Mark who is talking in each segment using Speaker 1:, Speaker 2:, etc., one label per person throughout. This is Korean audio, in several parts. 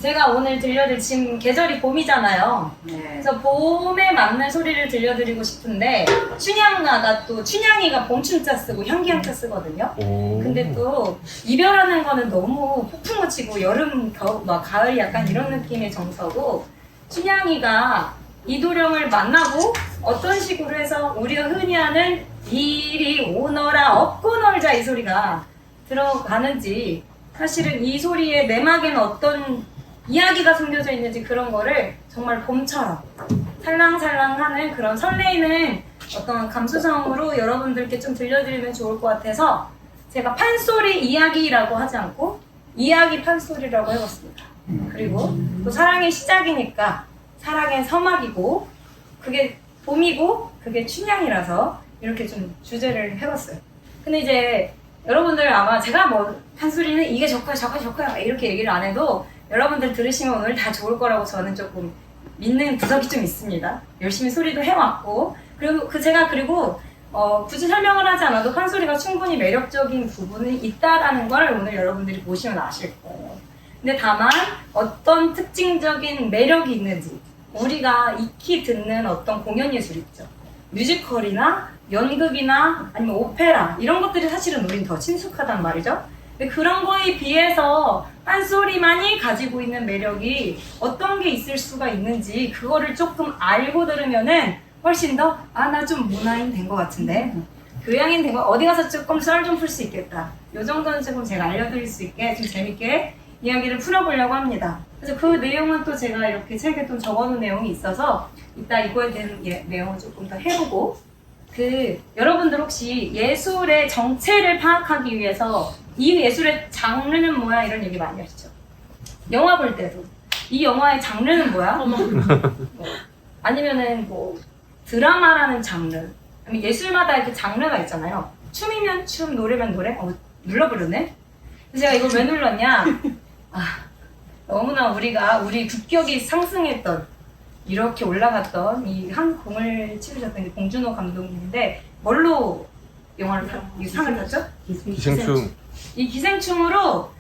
Speaker 1: 제가 오늘 들려드릴 지금 계절이 봄이잖아요.
Speaker 2: 네.
Speaker 1: 그래서 봄에 맞는 소리를 들려드리고 싶은데 춘향가가 또 춘향이가 봄춘자 쓰고 향기향자 쓰거든요.
Speaker 3: 오.
Speaker 1: 근데 또 이별하는 거는 너무 폭풍 묻히고 여름, 겨울, 막 가을 약간 이런 느낌의 정서고 춘향이가 이도령을 만나고 어떤 식으로 해서 우리가 흔히 하는 이리 오너라 업고 놀자 이 소리가 들어가는지 사실은 이 소리의 내막에는 어떤 이야기가 숨겨져 있는지 그런 거를 정말 봄처럼 살랑살랑하는 그런 설레이는 어떤 감수성으로 여러분들께 좀 들려드리면 좋을 것 같아서 제가 판소리 이야기라고 하지 않고 이야기 판소리라고 해봤습니다. 그리고 또 사랑의 시작이니까 사랑의 서막이고 그게 봄이고 그게 춘향이라서 이렇게 좀 주제를 해봤어요. 근데 이제 여러분들 아마 제가 뭐 판소리는 이게 좋고요 저거 좋고요 이렇게 얘기를 안 해도 여러분들 들으시면 오늘 다 좋을 거라고 저는 조금 믿는 구석이 좀 있습니다. 열심히 소리도 해왔고 그리고 그리고 굳이 설명을 하지 않아도 판소리가 충분히 매력적인 부분이 있다라는 걸 오늘 여러분들이 보시면 아실 거예요. 근데 다만 어떤 특징적인 매력이 있는지 우리가 익히 듣는 어떤 공연 예술 있죠. 뮤지컬이나 연극이나 아니면 오페라 이런 것들이 사실은 우린 더 친숙하단 말이죠. 근데 그런 거에 비해서 판소리만이 가지고 있는 매력이 어떤 게 있을 수가 있는지 그거를 조금 알고 들으면은 훨씬 더 나 좀 문화인 된 것 같은데 교양인 된 거 어디 가서 조금 썰 좀 풀 수 있겠다. 요 정도는 조금 제가 알려드릴 수 있게 좀 재밌게 이야기를 풀어보려고 합니다. 그래서 그 내용은 또 제가 이렇게 책에 또 적어놓은 내용이 있어서 이따 이거에 대한 내용을 조금 더 해보고 여러분들 혹시 예술의 정체를 파악하기 위해서 이 예술의 장르는 뭐야 이런 얘기 많이 하시죠. 영화 볼 때도 이 영화의 장르는 뭐야? 아니면은 뭐 드라마라는 장르 아니면 예술마다 이렇게 장르가 있잖아요. 춤이면 춤, 노래면 노래? 눌러 부르네? 그래서 제가 이걸 왜 눌렀냐? 너무나 우리 국격이 상승했던 이렇게 올라갔던 이 한 공을 치르셨던 게 봉준호 감독님인데 뭘로 영화를 이 상을 탔죠?
Speaker 3: 기생충.
Speaker 1: 이 기생충으로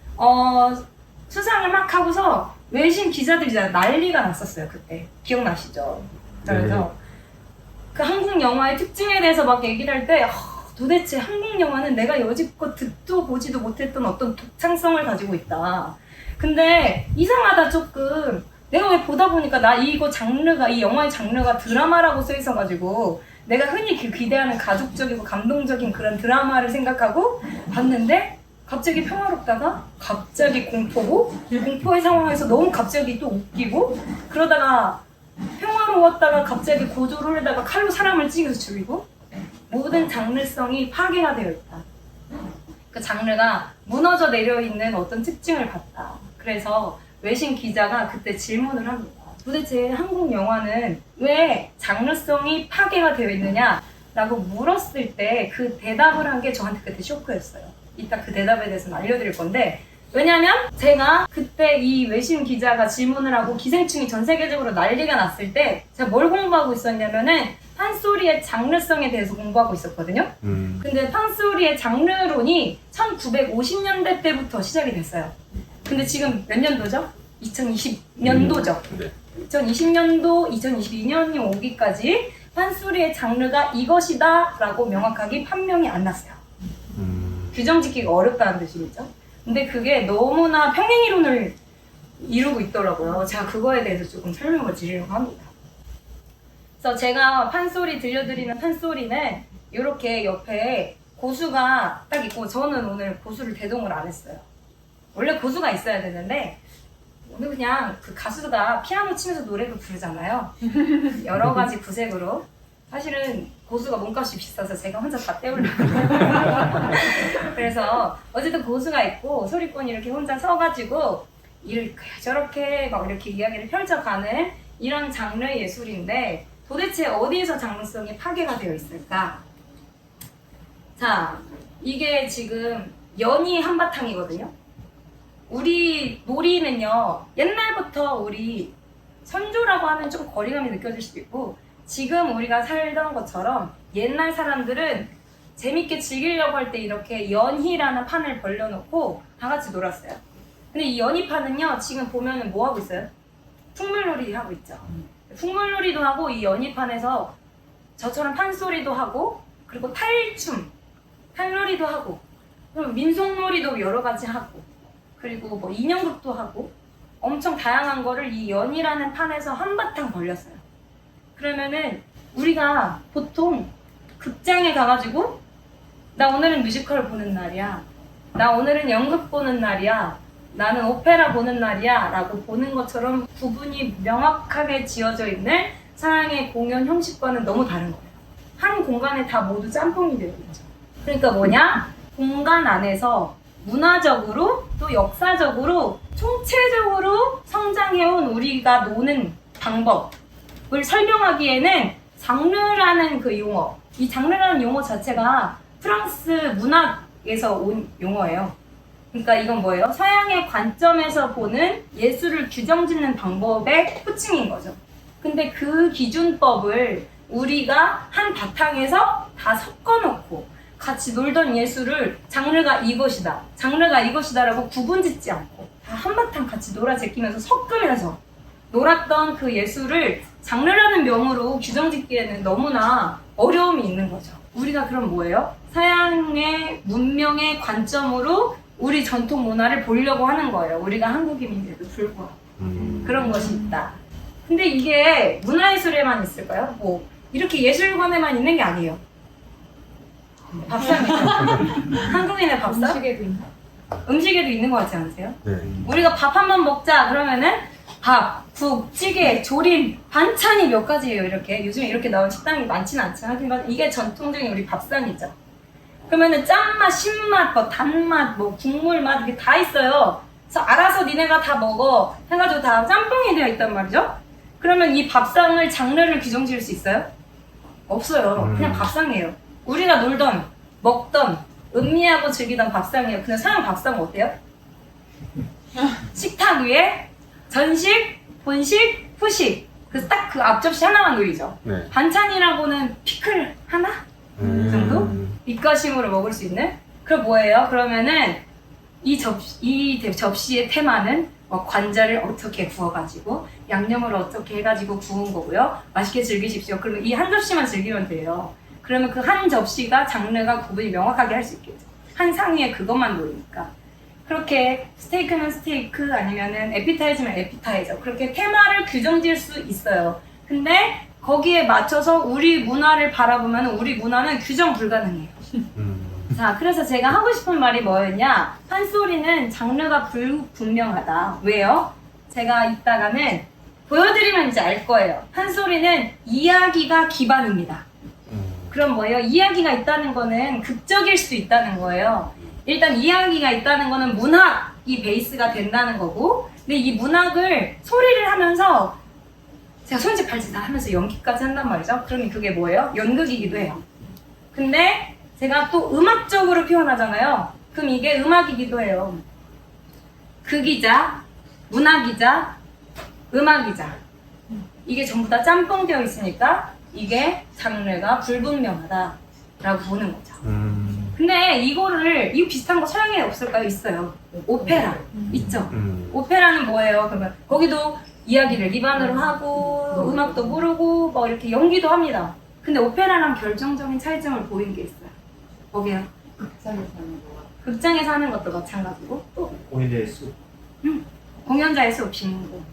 Speaker 1: 수상을 막 하고서 외신 기자들이 난리가 났었어요. 그때 기억나시죠? 그래서 그 한국 영화의 특징에 대해서 막 얘기를 할 때 도대체 한국 영화는 내가 여지껏 듣도 보지도 못했던 어떤 독창성을 가지고 있다. 근데 이상하다 조금. 내가 왜 보다 보니까 이거 장르가 이 영화의 장르가 드라마라고 써 있어가지고 내가 흔히 기대하는 가족적이고 감동적인 그런 드라마를 생각하고 봤는데 갑자기 평화롭다가 갑자기 공포고 공포의 상황에서 너무 갑자기 또 웃기고 그러다가 평화로웠다가 갑자기 고조를 하다가 칼로 사람을 찌개서 죽이고 모든 장르성이 파괴가 되어 있다. 그 장르가 무너져 내려 있는 어떤 특징을 봤다. 그래서 외신 기자가 그때 질문을 합니다. 도대체 한국 영화는 왜 장르성이 파괴가 되어 있느냐? 라고 물었을 때 그 대답을 한 게 저한테 그때 쇼크였어요. 이따 그 대답에 대해서는 알려드릴 건데 왜냐면 제가 그때 이 외신 기자가 질문을 하고 기생충이 전 세계적으로 난리가 났을 때 제가 뭘 공부하고 있었냐면은 판소리의 장르성에 대해서 공부하고 있었거든요. 근데 판소리의 장르론이 1950년대 때부터 시작이 됐어요. 근데 지금 몇 년도죠? 2020년도죠.
Speaker 3: 네.
Speaker 1: 2020년도, 2022년이 오기까지 판소리의 장르가 이것이다 라고 명확하게 판명이 안 났어요. 규정 짓기가 어렵다는 뜻이겠죠. 근데 그게 너무나 평행이론을 이루고 있더라고요. 제가 그거에 대해서 조금 설명을 드리려고 합니다. 그래서 제가 판소리 들려드리는 판소리는 이렇게 옆에 고수가 딱 있고 저는 오늘 고수를 대동을 안 했어요. 원래 고수가 있어야 되는데 오늘 그냥 그 가수가 피아노 치면서 노래도 부르잖아요. 여러 가지 구색으로. 사실은 고수가 몸값이 비싸서 제가 혼자 다 때우려고. 그래서 어쨌든 고수가 있고 소리꾼이 이렇게 혼자 서가지고 이렇게 저렇게 막 이렇게 이야기를 펼쳐가는 이런 장르의 예술인데 도대체 어디에서 장르성이 파괴가 되어 있을까? 자, 이게 지금 연이 한바탕이거든요. 우리 놀이는요, 옛날부터 우리 선조라고 하면 좀 거리감이 느껴질 수도 있고 지금 우리가 살던 것처럼 옛날 사람들은 재밌게 즐기려고 할 때 이렇게 연희라는 판을 벌려놓고 다 같이 놀았어요. 근데 이 연희판은요, 지금 보면은 뭐 하고 있어요? 풍물놀이 하고 있죠. 풍물놀이도 하고, 이 연희판에서 저처럼 판소리도 하고, 그리고 탈춤, 탈놀이도 하고, 그리고 민속놀이도 여러 가지 하고, 그리고 뭐 인형극도 하고, 엄청 다양한 거를 이 연희라는 판에서 한바탕 벌렸어요. 그러면은 우리가 보통 극장에 가가지고 나 오늘은 뮤지컬 보는 날이야, 나 오늘은 연극 보는 날이야, 나는 오페라 보는 날이야 라고 보는 것처럼 구분이 명확하게 지어져 있는 사랑의 공연 형식과는 너무 다른 거예요. 한 공간에 다 모두 짬뽕이 되어 있죠. 그러니까 뭐냐? 공간 안에서 문화적으로 또 역사적으로 총체적으로 성장해온 우리가 노는 방법을 설명하기에는 장르라는 그 용어, 이 장르라는 용어 자체가 프랑스 문학에서 온 용어예요. 그러니까 이건 뭐예요? 서양의 관점에서 보는 예술을 규정짓는 방법의 호칭인 거죠. 근데 그 기준법을 우리가 한 바탕에서 다 섞어놓고 같이 놀던 예술을 장르가 이것이다, 장르가 이것이다라고 구분짓지 않고 다 한바탕 같이 놀아 제끼면서 섞으면서 놀았던 그 예술을 장르라는 명으로 규정짓기에는 너무나 어려움이 있는 거죠. 우리가 그럼 뭐예요? 서양의 문명의 관점으로 우리 전통 문화를 보려고 하는 거예요. 우리가 한국인인데도 불구하고 그런 것이 있다. 근데 이게 문화예술에만 있을까요? 뭐 이렇게 예술관에만 있는 게 아니에요. 밥상이죠. 한국인의 밥상?
Speaker 2: 음식에도 있나?
Speaker 1: 음식에도 있는 것 같지 않으세요?
Speaker 3: 네.
Speaker 1: 우리가 밥 한 번 먹자 그러면은 밥, 국, 찌개, 조림, 반찬이 몇 가지예요. 이렇게 요즘에 이렇게 나온 식당이 많지는 않지만 하지만 이게 전통적인 우리 밥상이죠. 그러면은 짠맛, 신맛, 뭐 단맛, 뭐 국물 맛 이게 다 있어요. 그래서 알아서 니네가 다 먹어 해가지고 다 짬뽕이 되어 있단 말이죠. 그러면 이 밥상을 장르를 규정 지을 수 있어요? 없어요. 그냥 밥상이에요. 우리가 놀던, 먹던, 음미하고 즐기던 밥상이에요. 근데 서양 밥상은 어때요? 식탁 위에 전식, 본식, 후식. 그래서 딱 그 앞접시 하나만 놓이죠.
Speaker 3: 네.
Speaker 1: 반찬이라고는 피클 하나? 정도? 입가심으로 먹을 수 있는? 그럼 뭐예요? 그러면은 이 접시의 테마는 관자를 어떻게 구워가지고 양념을 어떻게 해가지고 구운 거고요. 맛있게 즐기십시오. 그러면 이 한 접시만 즐기면 돼요. 그러면 그 한 접시가 장르가 구분이 명확하게 할 수 있겠죠. 한 상위에 그것만 놓이니까. 그렇게 스테이크면 스테이크 아니면은 에피타이저면 에피타이저. 그렇게 테마를 규정질 수 있어요. 근데 거기에 맞춰서 우리 문화를 바라보면 우리 문화는 규정 불가능해요. 자, 그래서 제가 하고 싶은 말이 뭐였냐? 판소리는 장르가 불분명하다. 왜요? 제가 이따가는 보여드리면 이제 알 거예요. 판소리는 이야기가 기반입니다. 그럼 뭐예요? 이야기가 있다는 거는 극적일 수 있다는 거예요. 일단 이야기가 있다는 거는 문학이 베이스가 된다는 거고, 근데 이 문학을 소리를 하면서 제가 손짓 발짓 다 하면서 연기까지 한단 말이죠. 그러면 그게 뭐예요? 연극이기도 해요. 근데 제가 또 음악적으로 표현하잖아요. 그럼 이게 음악이기도 해요. 극이자, 문학이자, 음악이자. 이게 전부 다 짬뽕되어 있으니까 이게 장르가 불분명하다라고 보는 거죠. 근데 이거 비슷한 거 서양에 없을까요? 있어요. 오페라 있죠. 오페라는 뭐예요? 그러면 거기도 이야기를 기반으로 하고 음악도 부르고 뭐 이렇게 연기도 합니다. 근데 오페라랑 결정적인 차이점을 보이는 게 있어요. 뭐게요? 극장에서 하는 것도 마찬가지고 또
Speaker 3: 공연자의 수.
Speaker 1: 공연자의 수 빈고.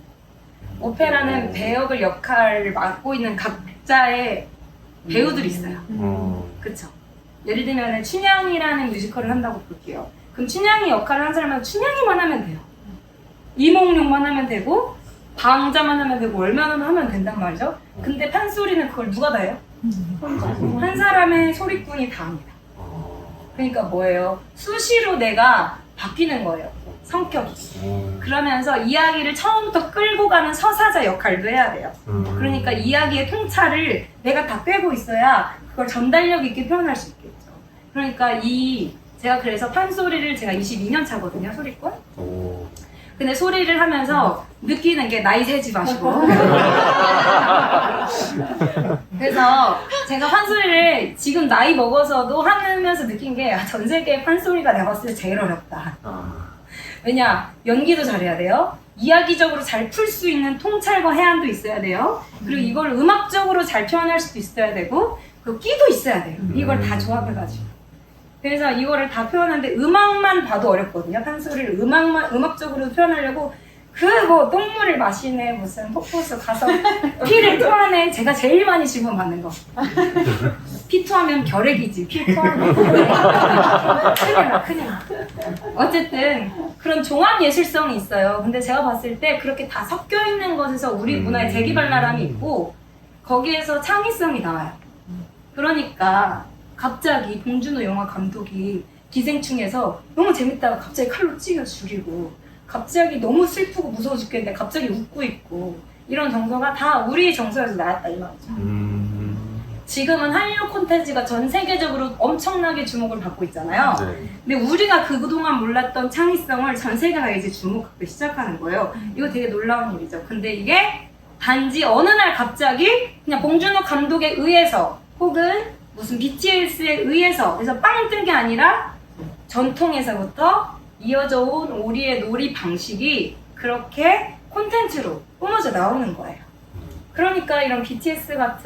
Speaker 1: 오페라는 배역을 역할을 맡고 있는 각자의 배우들이 있어요. 그쵸? 예를 들면 춘향이라는 뮤지컬을 한다고 볼게요. 그럼 춘향이 역할을 한 사람은 춘향이만 하면 돼요. 이몽룡만 하면 되고 방자만 하면 되고 얼마나 하면 된단 말이죠. 근데 판소리는 그걸 누가 다 해요? 한 사람의 소리꾼이 다 합니다. 그러니까 뭐예요? 수시로 내가 바뀌는 거예요. 성격이. 그러면서 이야기를 처음부터 끌고 가는 서사자 역할도 해야 돼요. 그러니까 이야기의 통찰을 내가 다 꿰고 있어야 그걸 전달력 있게 표현할 수 있겠죠. 그러니까 제가 그래서 판소리를 제가 22년 차거든요, 소리꾼. 근데 소리를 하면서 느끼는 게 나이 세지 마시고. 그래서 제가 판소리를 지금 나이 먹어서도 하면서 느낀 게 전 세계 판소리가 내가 봤을 때 제일 어렵다. 왜냐? 연기도 잘해야 돼요. 이야기적으로 잘 풀 수 있는 통찰과 해안도 있어야 돼요. 그리고 이걸 음악적으로 잘 표현할 수도 있어야 되고, 그리고 끼도 있어야 돼요. 이걸 다 조합해가지고. 그래서 이거를 다 표현하는데 음악만 봐도 어렵거든요. 판소리를 음악적으로 표현하려고 뭐 똥물을 마시네 무슨 폭포수 가서 피를 토하네. 제가 제일 많이 질문 받는 거. 피 토하면 결핵이지. 피 토하면 큰일 나. 어쨌든 그런 종합 예술성이 있어요. 근데 제가 봤을 때 그렇게 다 섞여 있는 것에서 우리 문화의 재기발랄함이 있고 거기에서 창의성이 나와요. 그러니까 갑자기 봉준호 영화 감독이 기생충에서 너무 재밌다가 갑자기 칼로 찌겨 죽이고 갑자기 너무 슬프고 무서워 죽겠는데 갑자기 웃고 있고 이런 정서가 다 우리 정서에서 나왔다 이 말이죠. 지금은 한류 콘텐츠가 전 세계적으로 엄청나게 주목을 받고 있잖아요.
Speaker 2: 네.
Speaker 1: 근데 우리가 그동안 몰랐던 창의성을 전 세계가 이제 주목하기 시작하는 거예요. 이거 되게 놀라운 일이죠. 근데 이게 단지 어느 날 갑자기 그냥 봉준호 감독에 의해서 혹은 무슨 BTS에 의해서 그래서 빵 뜬 게 아니라 전통에서부터 이어져 온 우리의 놀이 방식이 그렇게 콘텐츠로 뿜어져 나오는 거예요. 그러니까 이런 BTS가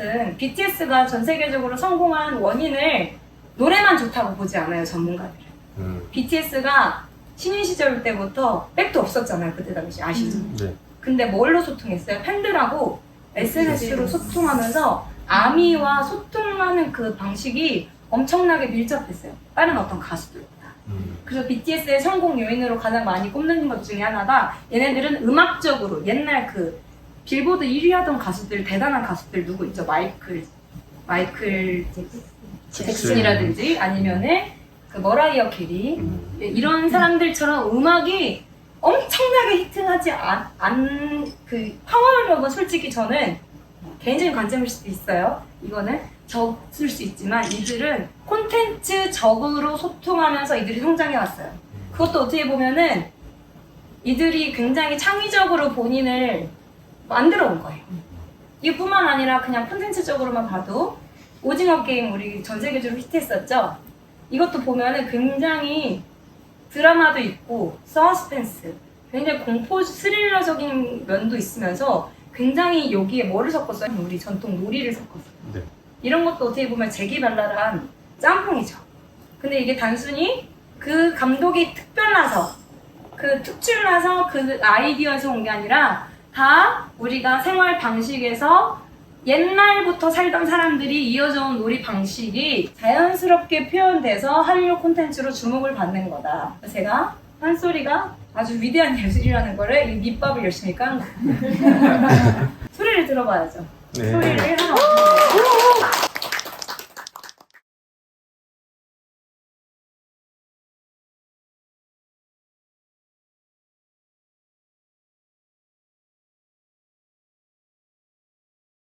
Speaker 1: 전 세계적으로 성공한 원인을 노래만 좋다고 보지 않아요, 전문가들은. BTS가 신인 시절 때부터 백도 없었잖아요, 그때 당시 아시죠?
Speaker 2: 네.
Speaker 1: 근데 뭘로 소통했어요? 팬들하고 SNS로 소통하면서 아미와 소통하는 그 방식이 엄청나게 밀접했어요. 다른 어떤 가수들보다. 그래서 BTS의 성공 요인으로 가장 많이 꼽는 것 중에 하나가 얘네들은 음악적으로 옛날 그 빌보드 1위 하던 가수들, 대단한 가수들 누구 있죠? 마이클 잭슨이라든지 아니면은 그 머라이어 캐리 이런 사람들처럼 음악이 엄청나게 히트하지 않은 그 파워력은 솔직히 저는 개인적인 관점일 수도 있어요. 이거는 적을 수 있지만 이들은 콘텐츠적으로 소통하면서 이들이 성장해 왔어요. 그것도 어떻게 보면은 이들이 굉장히 창의적으로 본인을 만들어 온 거예요. 이뿐만 아니라 그냥 콘텐츠적으로만 봐도 오징어 게임 우리 전 세계적으로 히트했었죠. 이것도 보면은 굉장히 드라마도 있고 서스펜스, 굉장히 공포 스릴러적인 면도 있으면서 굉장히 여기에 뭐를 섞었어요? 우리 전통 놀이를 섞었어요.
Speaker 2: 네.
Speaker 1: 이런 것도 어떻게 보면 재기발랄한 짬뽕이죠. 근데 이게 단순히 그 감독이 특별나서 그 특출나서 그 아이디어에서 온 게 아니라 다 우리가 생활 방식에서 옛날부터 살던 사람들이 이어져 온 놀이 방식이 자연스럽게 표현돼서 한류 콘텐츠로 주목을 받는 거다. 제가 판소리가 아주 위대한 예술이라는 거를 이 밑밥을 열심히 깐 거예요. 소리를 들어봐야죠.
Speaker 2: 네.
Speaker 1: 소리를 하나